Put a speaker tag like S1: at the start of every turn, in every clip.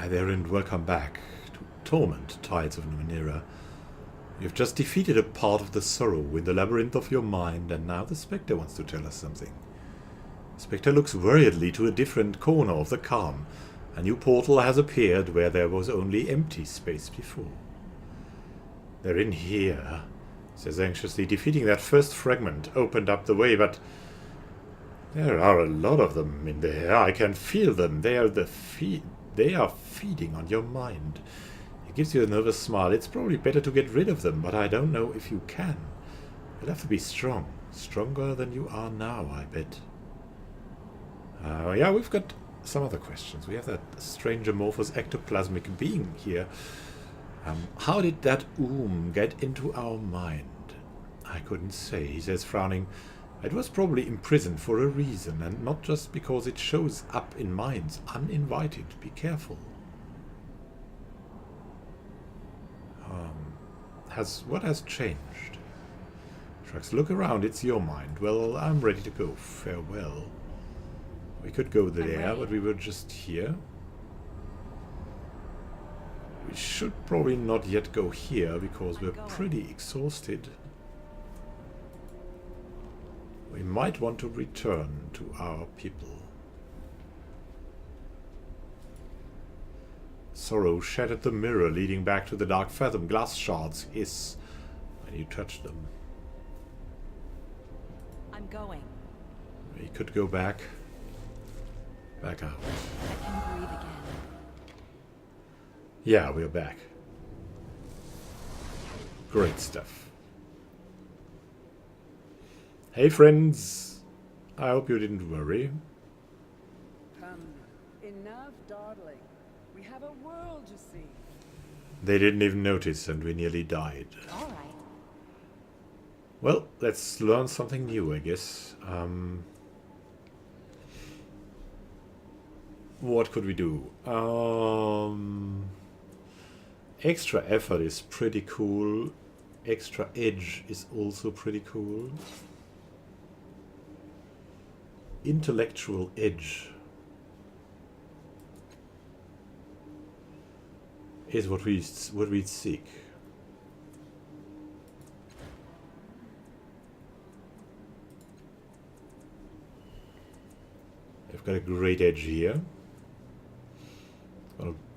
S1: Hi there and welcome back to Torment, Tides of Numenera. You've just defeated a part of the sorrow in the labyrinth of your mind, and now the Spectre wants to tell us something. The Spectre looks worriedly to a different corner of the calm. A new portal has appeared where there was only empty space before. They're in here, says anxiously. Defeating that first fragment opened up the way, but there are a lot of them in there. I can feel them. They are feeding on your mind. It gives you a nervous smile. It's probably better to get rid of them, but I don't know if you can. You'll have to be strong. Stronger than you are now, I bet. Yeah, we've got some other questions. We have that strange amorphous ectoplasmic being here. How did that get into our mind? I couldn't say, he says, frowning. It was probably imprisoned for a reason, and not just because it shows up in minds uninvited. Be careful. What has changed? Shrugs, look around, it's your mind. Well, I'm ready to go. Farewell. We could go there, but we were just here. We should probably not yet go here, because we're pretty exhausted. We might want to return to our people. Sorrow shattered the mirror leading back to the dark fathom. Glass shards hiss when you touch them.
S2: I'm going.
S1: We could go back out.
S2: I can breathe again.
S1: Yeah, we're back. Great stuff. Hey friends, I hope you didn't worry.
S3: Come, enough dawdling. We have a world to see.
S1: They didn't even notice and we nearly died.
S2: All right.
S1: Well, let's learn something new, I guess. What could we do? Extra effort is pretty cool. Extra edge is also pretty cool. Intellectual edge is what we seek. We've got a great edge here.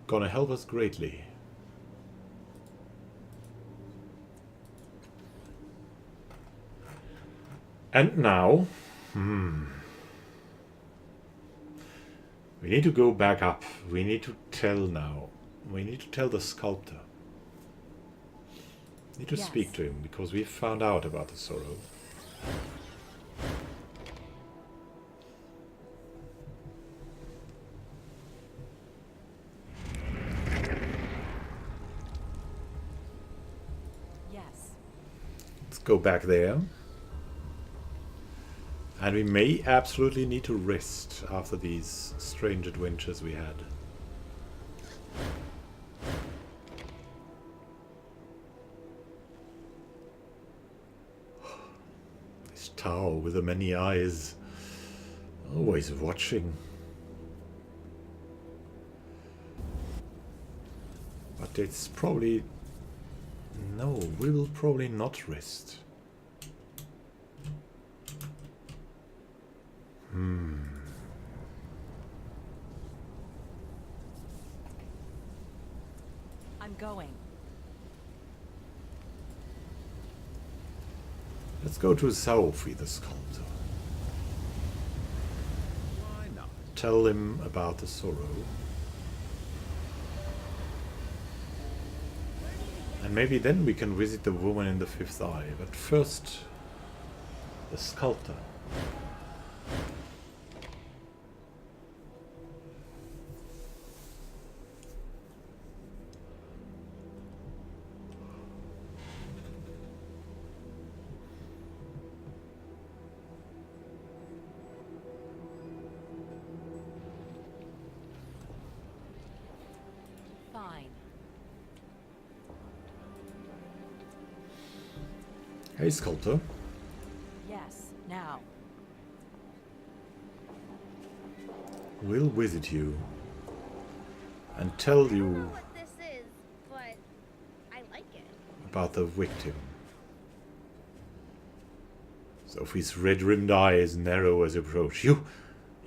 S1: Gonna help us greatly. And now, we need to go back up. We need to tell now. We need to tell the sculptor. We need to speak to him, because we found out about the sorrow.
S2: Yes.
S1: Let's go back there. And we may absolutely need to rest after these strange adventures we had. This tower with the many eyes, always watching. But it's probably... No, we will probably not rest.
S2: I'm going.
S1: Let's go to Sophie, the sculptor.
S4: Why not?
S1: Tell him about the sorrow. And maybe then we can visit the woman in the fifth eye. But first, the sculptor.
S2: Fine.
S1: Hey, sculptor.
S2: Yes, now.
S1: We'll visit you. and tell
S4: I don't know
S1: you
S4: what this is, but I like it.
S1: about the victim. Sophie's red-rimmed eyes narrow as you approach. You've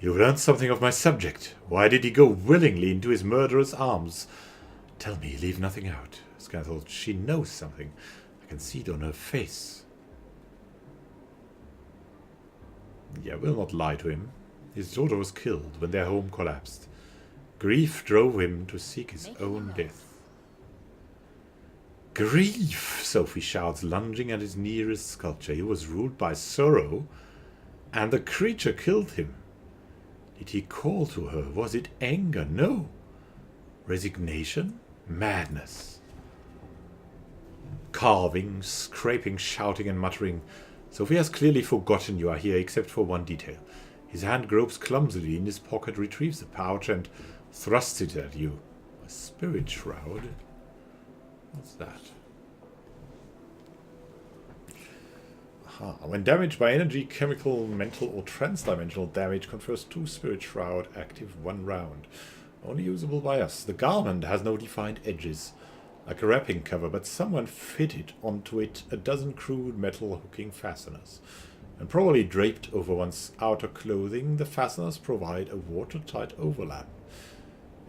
S1: learned something of my subject. Why did he go willingly into his murderer's arms? Tell me, leave nothing out. Sky thought she knows something. I can see it on her face. Yeah, we'll not lie to him. His daughter was killed when their home collapsed. Grief drove him to seek his own death. Grief! Sophie shouts, lunging at his nearest sculpture. He was ruled by sorrow, and the creature killed him. Did he call to her? Was it anger? No. Resignation? Madness. Carving, scraping, shouting, and muttering. Sophie has clearly forgotten you are here, except for one detail. His hand gropes clumsily in his pocket, retrieves the pouch, and thrusts it at you. A spirit shroud? What's that? Aha. When damaged by energy, chemical, mental, or transdimensional damage, confers 2 spirit shroud, active 1 round. Only usable by us. The garment has no defined edges, like a wrapping cover, but someone fitted onto it a dozen crude metal hooking fasteners. And probably draped over one's outer clothing, the fasteners provide a watertight overlap.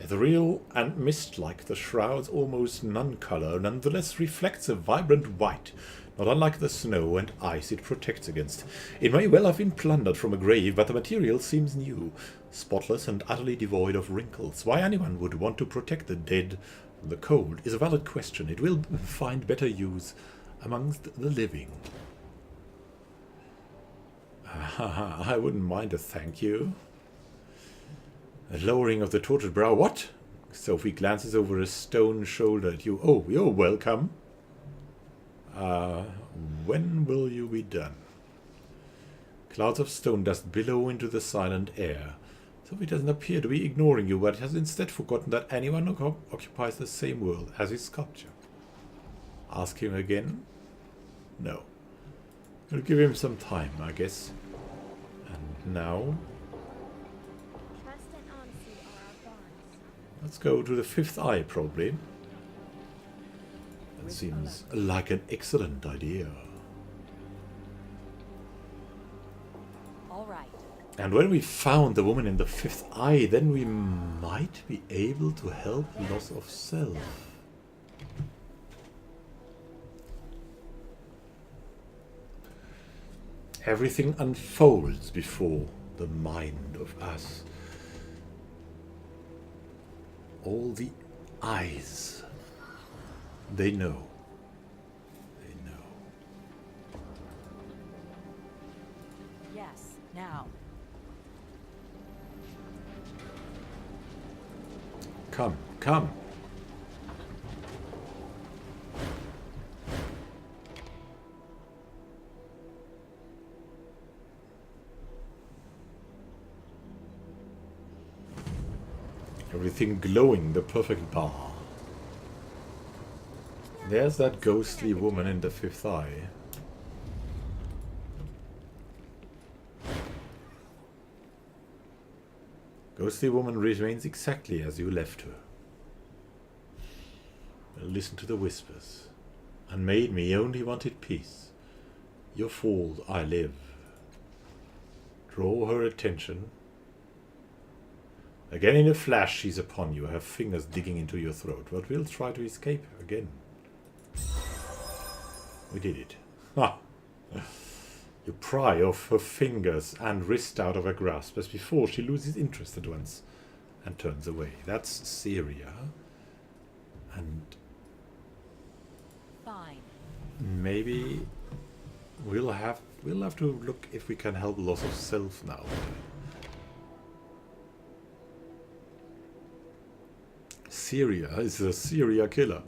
S1: Ethereal and mist-like, the shroud's almost none-color nonetheless reflects a vibrant white, not unlike the snow and ice it protects against. It may well have been plundered from a grave, but the material seems new, spotless and utterly devoid of wrinkles. Why anyone would want to protect the dead from the cold is a valid question. It will find better use amongst the living. I wouldn't mind a thank you. A lowering of the tortured brow. What? Sophie glances over a stone shoulder at you. Oh, you're welcome. When will you be done? Clouds of stone dust billow into the silent air. Sophie doesn't appear to be ignoring you, but has instead forgotten that anyone who occupies the same world as his sculpture. Ask him again? No. We'll give him some time, I guess. And now,
S4: Trust and honesty are our bonds.
S1: let's go to the 5th eye, probably. That seems like an excellent idea.
S2: All right.
S1: And when we found the woman in the 5th eye, then we might be able to help loss of self. Everything unfolds before the mind of us. All the eyes. They know. They know.
S2: Yes, now.
S1: Come, come. Everything glowing, the perfect bar. There's that ghostly woman in the 5th eye. Ghostly woman remains exactly as you left her. Listen to the whispers. Unmade me only wanted peace. Your fault I live. Draw her attention. Again in a flash she's upon you, her fingers digging into your throat, but we'll try to escape again. We did it. Ha! You pry off her fingers and wrist out of her grasp, as before she loses interest at once and turns away. That's Syria. And
S2: Fine.
S1: maybe we'll have to look if we can help loss of self now. Syria is a Syria killer.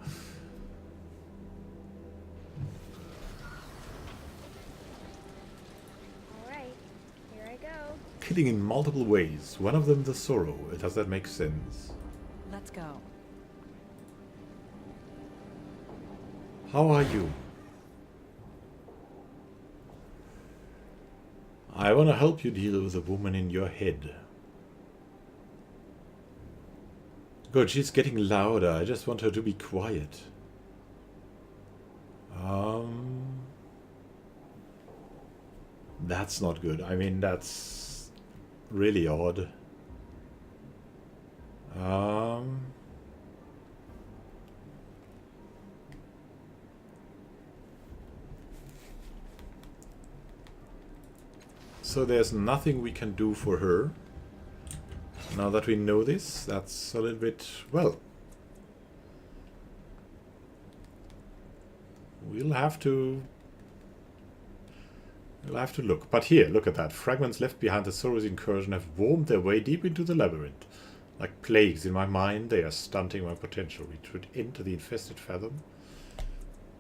S4: Alright, here I go.
S1: Killing in multiple ways. One of them the sorrow. Does that make sense?
S2: Let's go.
S1: How are you? I want to help you deal with the woman in your head. Good, she's getting louder. I just want her to be quiet. That's not good. I mean, that's really odd. So there's nothing we can do for her. Now that we know this, that's a little bit, well, we'll have to look. But here, look at that. Fragments left behind the Sorrow's incursion have wormed their way deep into the labyrinth. Like plagues in my mind, they are stunting my potential. Retreat into the infested fathom.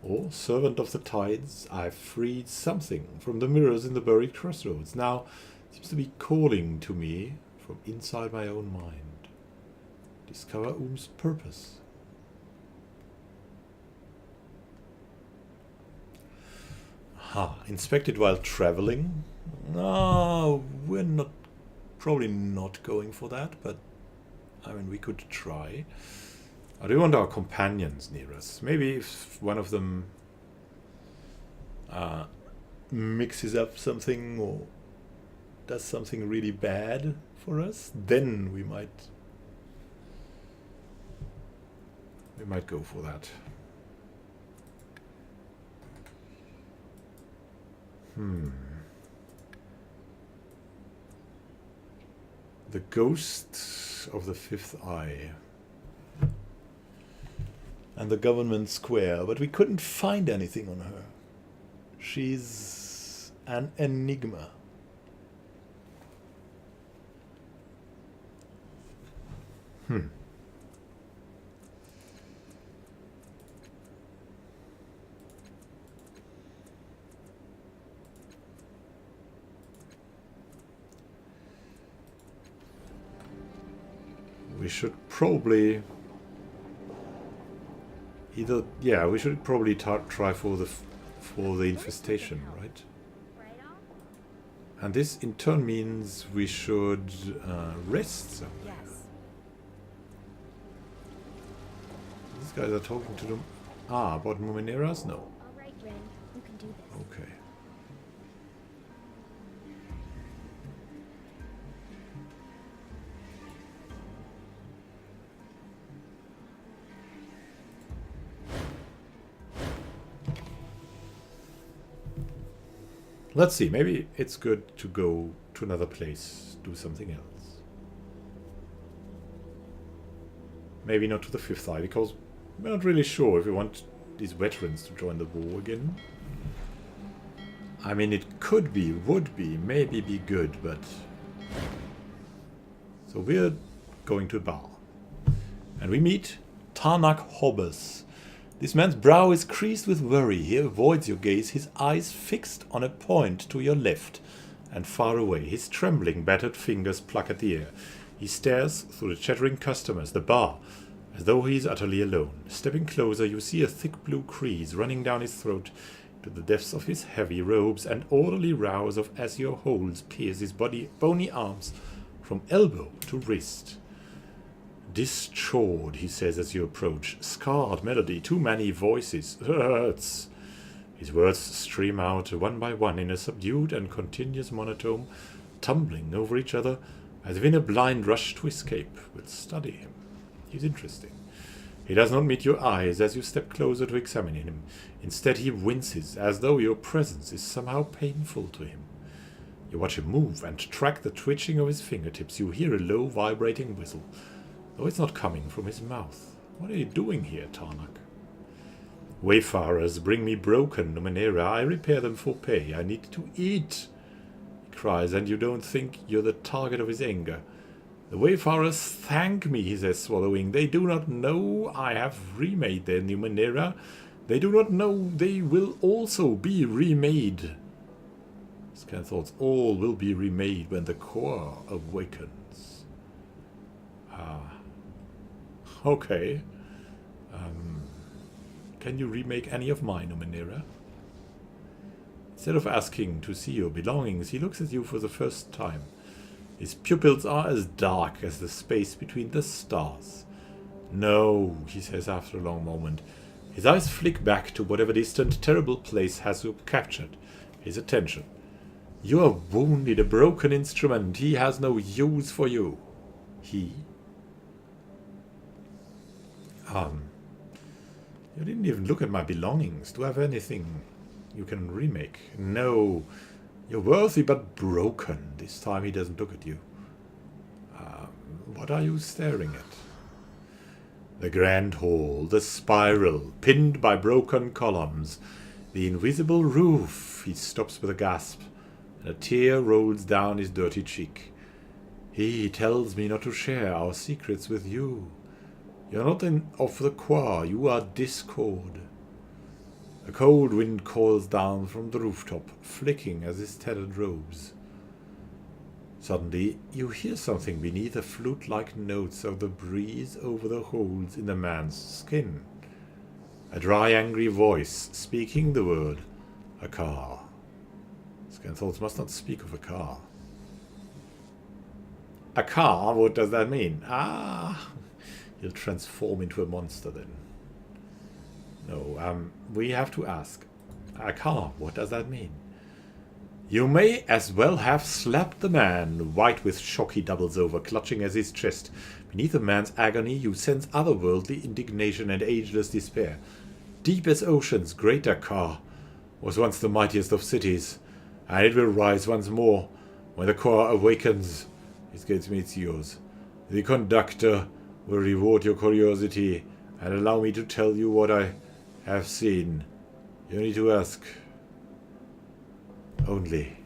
S1: Or, servant of the tides, I've freed something from the mirrors in the buried crossroads. Now, it seems to be calling to me from inside my own mind. Discover Um's purpose. Inspect it while traveling. No, we're probably not going for that, but I mean, we could try. I do want our companions near us. Maybe if one of them mixes up something or does something really bad for us, then we might go for that. The ghost of the fifth eye. And the government square, but we couldn't find anything on her. She's an enigma. We should probably we should probably try for the infestation, right? And this in turn means we should rest somewhere.
S2: Yes.
S1: These guys are talking to them. About Numeneras? No.
S4: All right, Ren, you can do this.
S1: Okay. Let's see, maybe it's good to go to another place, do something else. Maybe not to the fifth eye, because we're not really sure if we want these veterans to join the war again. I mean, it could be, would be, maybe be good, but... So we're going to a bar. And we meet Tarnak Hobbes. This man's brow is creased with worry. He avoids your gaze, his eyes fixed on a point to your left and far away. His trembling, battered fingers pluck at the air. He stares through the chattering customers, the bar, as though he is utterly alone. Stepping closer, you see a thick blue crease running down his throat to the depths of his heavy robes, and orderly rows of azure holes pierce his bony arms from elbow to wrist. Dischawed, he says as you approach. Scarred melody, too many voices. Hurts. His words stream out one by one in a subdued and continuous monotone, tumbling over each other as if in a blind rush to escape. We'll study him. He's interesting. He does not meet your eyes as you step closer to examine him. Instead, he winces as though your presence is somehow painful to him. You watch him move and track the twitching of his fingertips. You hear a low, vibrating whistle. Though it's not coming from his mouth. What are you doing here, Tarnak? Wayfarers bring me broken Numenera. I repair them for pay. I need to eat, he cries, and you don't think you're the target of his anger. The Wayfarers thank me, he says, swallowing. They do not know I have remade their Numenera. They do not know they will also be remade. Scan thoughts, all will be remade when the core awakens. Okay. Can you remake any of my Numenera? Instead of asking to see your belongings, he looks at you for the first time. His pupils are as dark as the space between the stars. No, he says after a long moment. His eyes flick back to whatever distant, terrible place has captured his attention. You are wounded, a broken instrument. He has no use for you. He? You didn't even look at my belongings. Do I have anything you can remake? No. You're worthy but broken. This time he doesn't look at you. What are you staring at? The grand hall, the spiral, pinned by broken columns, the invisible roof. He stops with a gasp, and a tear rolls down his dirty cheek. He tells me not to share our secrets with you. You're not of the choir, you are discord. A cold wind calls down from the rooftop, flicking as his tattered robes. Suddenly, you hear something beneath the flute-like notes of the breeze over the holes in the man's skin. A dry, angry voice, speaking the word, a car. Scanthals must not speak of a car. A car? What does that mean? Ah! He'll transform into a monster then. No, we have to ask. A car, what does that mean? You may as well have slapped the man. White with shock he doubles over, clutching at his chest. Beneath the man's agony you sense otherworldly indignation and ageless despair. Deep as oceans, greater Ka was once the mightiest of cities, and it will rise once more when the core awakens. His gates meets yours. The conductor will reward your curiosity and allow me to tell you what I have seen. You need to ask only.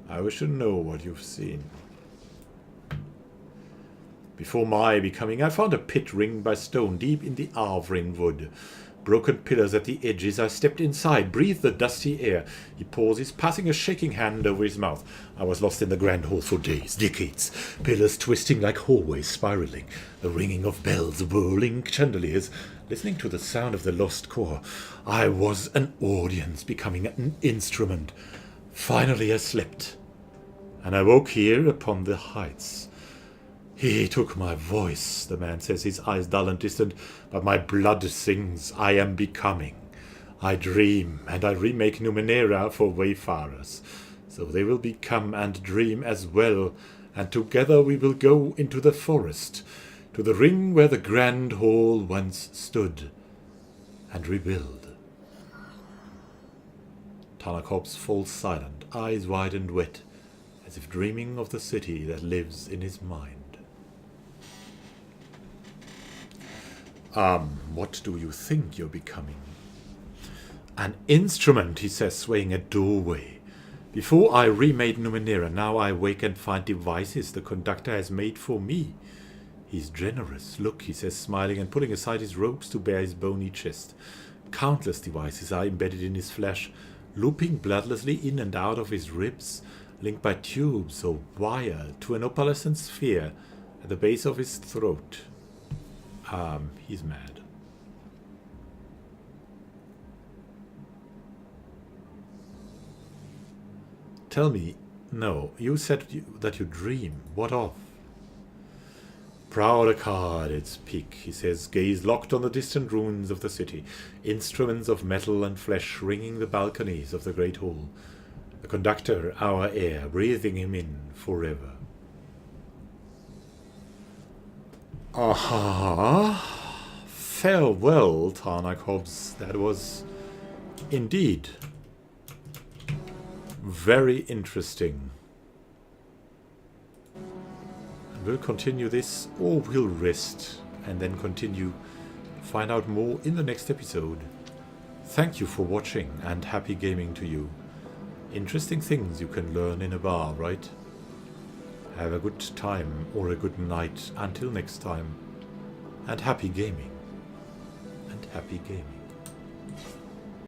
S1: I wish to know what you've seen. Before my becoming, I found a pit ringed by stone deep in the Arvrin wood. Broken pillars at the edges. I stepped inside, breathed the dusty air. He pauses, passing a shaking hand over his mouth. I was lost in the grand hall for days, decades. Pillars twisting like hallways, spiraling. The ringing of bells, whirling chandeliers. Listening to the sound of the lost core. I was an audience, becoming an instrument. Finally I slept. And I woke here upon the heights. He took my voice, the man says, his eyes dull and distant, but my blood sings. I am becoming. I dream, and I remake Numenera for wayfarers. So they will become and dream as well, and together we will go into the forest, to the ring where the grand hall once stood, and rebuild. Tanakorps falls silent, eyes wide and wet, as if dreaming of the city that lives in his mind. What do you think you're becoming? An instrument, he says, swaying a doorway. Before I remade Numenera, now I wake and find devices the conductor has made for me. He's generous. Look, he says, smiling and pulling aside his robes to bare his bony chest. Countless devices are embedded in his flesh, looping bloodlessly in and out of his ribs, linked by tubes or wire to an opalescent sphere at the base of his throat. He's mad. Tell me, no, you said that you dream. What of? Proud Akkad, its peak, he says, gaze locked on the distant ruins of the city, instruments of metal and flesh ringing the balconies of the great hall. The conductor, our air, breathing him in forever. Aha! Farewell, Tanakorps. That was indeed very interesting. And we'll continue this, or we'll rest and then continue to find out more in the next episode. Thank you for watching, and happy gaming to you. Interesting things you can learn in a bar, right? Have a good time or a good night until next time, and happy gaming. And happy gaming.